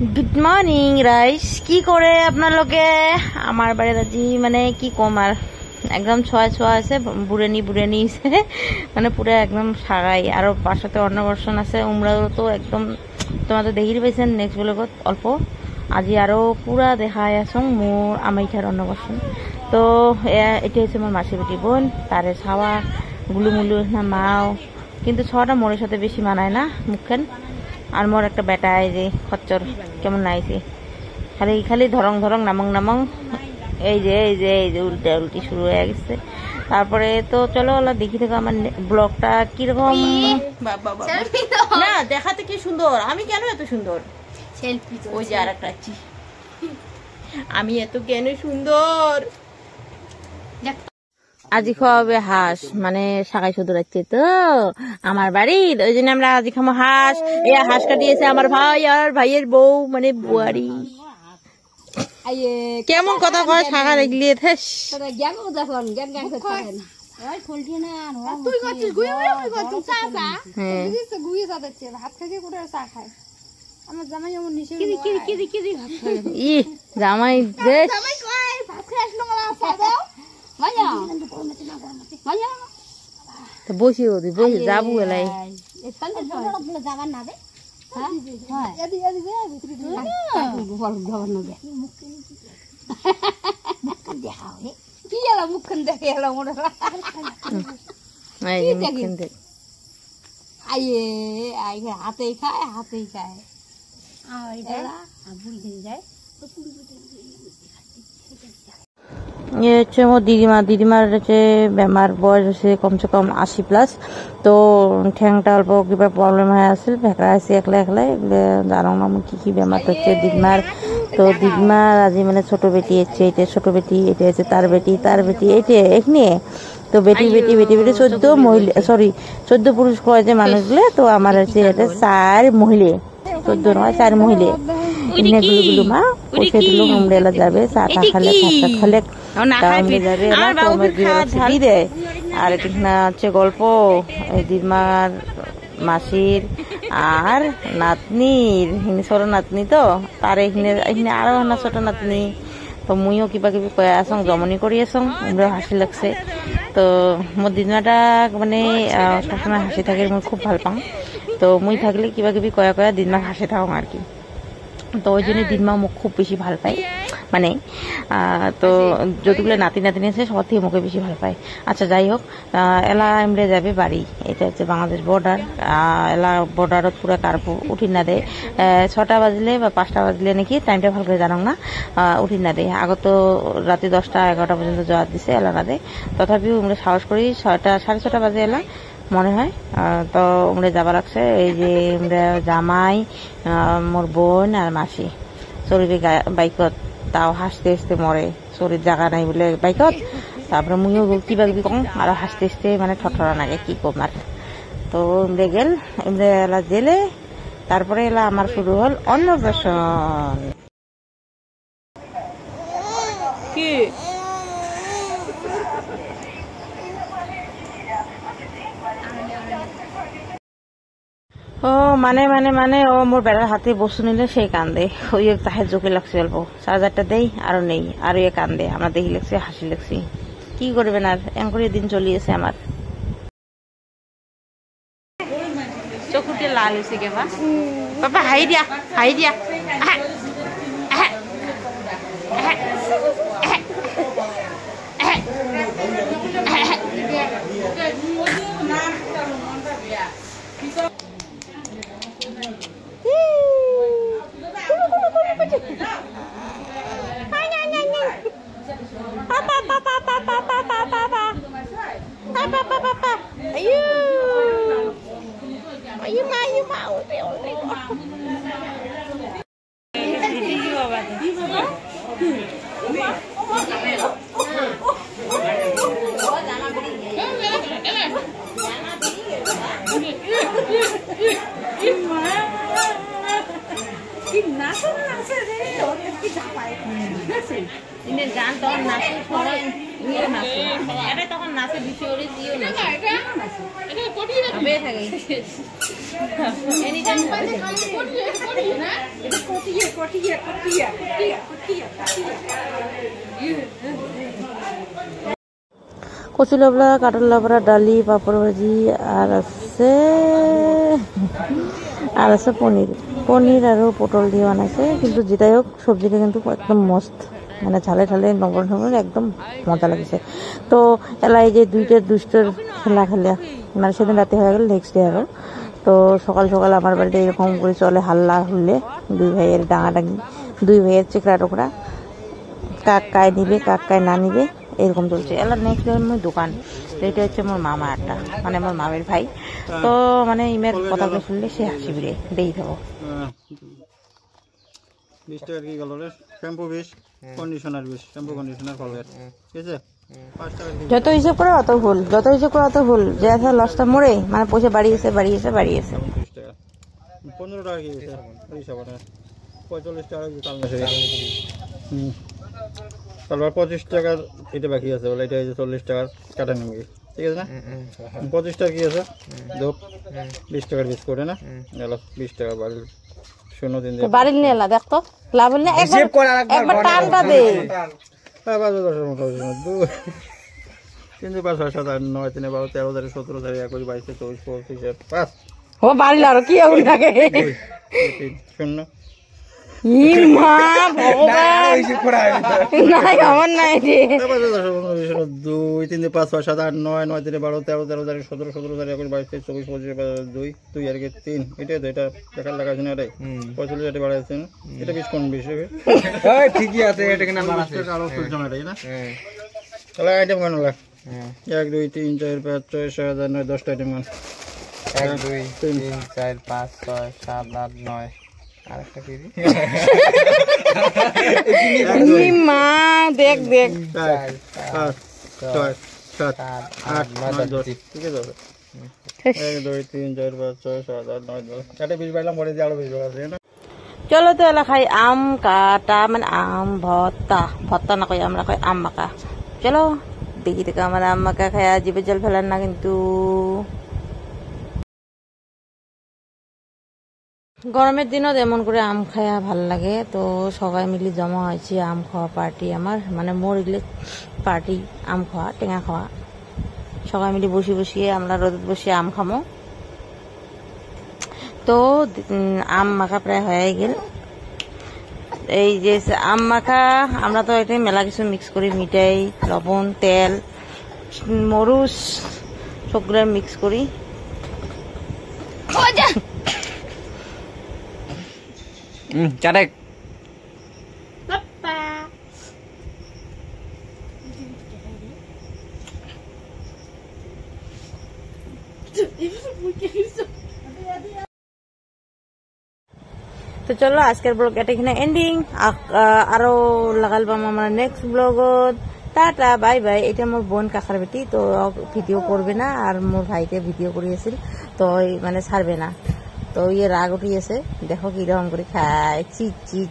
Good morning rice কি করে আপনালোকে আমার বাড়ির আজি মানে কি কম আর একদম ছোঁয়া ছোঁয়া আছে বুড়ে নিছে মানে পুরো একদম সারাই আর পাশাতে অন্নবর্ষণ আছে উমরাও তো একদম তোমাদের দেখি পাইছেন নেক্সট ব্লগত অল্প আজি আরো পুরা দেখাই আসং মোর আমাইঠার অন্নবর্ষণ তো এটা হচ্ছে মোর মাসি বেটি বোন তারে ছাওয়া গুলুমুলু না মাও কিন্তু ছটা মোরের সাথে বেশি মানায় না মুখখান আর মোর একটা বেটা এই যে খচ্চর কেমন নাইছে খালি খালি ধরং ধরং নামং এই যে উল্টা উল্টি শুরু হয়ে গেছে তারপরে তো চলো ওলা দেখি থাকো আমার ব্লগটা কিরকম না দেখাতে কি সুন্দর আমি কেন এত সুন্দর ওই যে আর একটা আমি এত কেন সুন্দর আজি খাওয়াবে হাঁস মানে সাকাই শুধু রাখছে তো আমার বাড়ির ওই জন্য আমরা আজি খাবো হাঁস এই হাঁস কাটিয়েছে আমার ভাই আর ভাইয়ের বউ মানে বুয়ারি কেমন কথা কয় শাখা দেখলি জামাই বসি বসি যাবো এলাই মুখখান দেখে হাতেই খায় ये হচ্ছে মোর দিদিমার হচ্ছে বেমার বয়স হচ্ছে কমসে কম 80+। তো ঠ্যাংটা অল্প কিবা প্রবলেম হয়ে আসছিল ভেকড়া আছে একলা এগুলো জানো না কি বেমার হচ্ছে দিদিমার। তো দিদিমার আজি মানে ছোট বেটি হচ্ছে এটা ছোট বেটি এটা হচ্ছে তার বেটি এটা এখানে তো বেটি 14 পুরুষ কয় যে মানুষগুলো তো আমার হচ্ছে এটা 4 মহিলা 14 নয় 4 মহিলা গুলো মা পয়সা দিল উমরেলা যাবে চাটা খালে যাবে আর এখানে হচ্ছে গল্প দিদিমার মাসির আর নাতনির ছোট নাতনি তো তার এখানে আরো না ছোট নাতনি তো মুইও কিবা কিবি কয়ে আসং জমনি করি আসং আমরা হাসি লাগছে। তো মোর দিদিমাটা মানে সবসময় হাসি থাকে মই খুব ভাল পাওঁ তো মুই থাকলে কিবা কিবি কয়া দিদিমাক হাসি থাকো আর কি। তো ওই জন্য দিদিমা মোক খুব বেশি ভাল পায় মানে তো যতগুলো নাতিনি আছে সবার থেকে মুখে বেশি ভাল পায়। আচ্ছা যাই হোক এলা এমরে যাবে বাড়ি এটা হচ্ছে বাংলাদেশ বর্ডার এলা বর্ডারত পুরা কার্পু উঠি না দেয় 6টা বাজলে বা 5টা বাজলে নাকি টাইমটা ভালো করে জানো না উঠি না দেয় আগত তো রাতে 10টা 11টা পর্যন্ত যাওয়ার দিছে এলা না দেয় তথাপিও আমরা সাহস করি 6টা 6:30 বাজে এলা মনে হয় তো আমরা যাবা লাগছে এই যে আমরা জামাই মোর বোন আর মাসি শরীরে বাইকত তাও হাসতে হাসতে মরে শরীর জায়গা নাই বলে বাইকত তারপরে মুইও কিবা কিবি কম আর হাসতে হাসতে মানে ঠঠরা নাগে কি কম আর তো আমরা গেল আমরা এলা জেলে তারপরে এলা আমার শুরু হল অন্নপ্রাশন কি ও মানে ও মোর বেড়ার হাতে বস্তু নিলে সেই কান্দে ওই তাহে চোখে লাগছে অল্প চার্জারটা দেই আরো নেই আর ইয়ে কান্দে আমরা দেখি লাগছে হাসি লাগছি কি করবেন আর এম করে দিন চলিয়েছে আমার চোখুটে লাল হয়েছে কেবা বাবা হাই দিয়া গান তখন নাচে সবাই ইয়ে নাচে এটা তখন নাচে বেশি ওরে দিও না এটা কোটি হবে থাকে এনি টাইম কোটি না এটা কোটি কচু লাবড়া কাঁঠাল লাবড়া ডালি পাপড় ভাজি আর আছে পনির আর পটল দিয়ে বানাইছে কিন্তু যেটাই হোক সবজিটা কিন্তু একদম মস্ত মানে ঝালে ঝালে নগর নগর একদম মজা লাগছে তো এলাই যে দুইটা দুষ্টর খেলা মানে সেদিন রাতে হয়ে গেল নেক্সট ডে আরো তো সকাল সকাল আমার বাড়িতে এরকম করে চলে হাল্লা হুল্লে দুই ভাইয়ের ডাঙাডাঙি দুই ভাইয়ের চেকড়া টোকরা কাক কায় নিবে কাক কায় না নিবে এরকম চলছে এলা নেক্সট ডে আমার দোকান এটা হচ্ছে আমার মামা একটা মানে আমার মামের ভাই তো মানে ইমের কথাগুলো শুনলে সে হাসি বিড়ে দেই থাকো 20 টাকা কি গেল রে shampoo 20 conditioner 20 shampoo conditioner Colgate ঠিক আছে 5 টাকা যত হিসাব করে অত ভুল যে আছে লসটা মরে মানে পয়সা বাড়িয়েছে 20 টাকা 15 টাকা কি হইছে এই হিসাবটা 45 টাকা কি কাল মাসে তারপর 25 টাকা এটা বাকি আছে বলে এটা 40 টাকা কাটা নেবে ঠিক আছে না 25 টাকা কি আছে দোপ 20 টাকার বিস্কুট না গেল 20 টাকা বাড়ি শোনো দিন বাড়ি নিয়ে এলা দেখ তো লাভ হল না একবার টানটা দে হ্যাঁ 5000 মতো কিন্তু 5 6 7 8 9 3 12 13 17 21 22 23 24 25 5 ও বাড়ি লারো কি আউল লাগে শূন্য ইমা ভগবান নাই আমার নাই রে 2 3 5 6 7 8 9 9 3 12 13 17 17 21 22 24 25 2 আর 3 এটা টাকা লাগাছেন এটাই 45 টাকা বাড়াইছেন এটা 20 কোন 20 হবে এই ঠিকই আছে এটা কিনা মাল আছে আরো ফুল জমা এটাই না তাহলে আইটেম কোন লাগ 1 2 3 4 5 6 7 8 9 10 টা আইটেম 1 2 3 4 5 6 7 8 9 আরেকটা কি রে মা দেখ 4 5 6 7 8 9 10 ঠিক আছে 1 2 3 4 5 6 7 8 9 10 এটা 20 বাইলাম পরে দিয়ে আরো 20 আছে না চলো তো এলা খাই আম কাটা মানে আম ভত্তা না কই আমরা কই আম মাকা চলো দেখি থেকে আমার আম মাকা খায়া জিভে জল ফেলার না কিন্তু গরমের দিনত এমন করে আম খায়া ভাল লাগে তো সবাই মিলে জমা হয়েছে আম খাওয়া পার্টি আমার মানে মোর এগুলো পার্টি আম খাওয়া টেঙা খাওয়া সবাই মিলে বসিয়ে আমরা রোদত বসিয়ে আম খামো তো আম মাখা প্রায় হয়ে গেল এই যে আম মাখা আমরা তো এটা মেলা কিছু মিক্স করি মিঠাই লবণ তেল মরুচ সবগুলো মিক্স করি চারেক তো চলো আজকের ব্লগ এটা এখানে এন্ডিং আরো লাগাল পাম আমার নেক্সট ব্লগত টাটা বাই বাই এটা মোর বোন কাকার বেটি তো ভিডিও করবে না আর মোর ভাইতে ভিডিও করিয়েছিল তো মানে ছাড়বে না তো ইয়ে রাগ উঠিয়েছে দেখো কিরকম করে খায় চি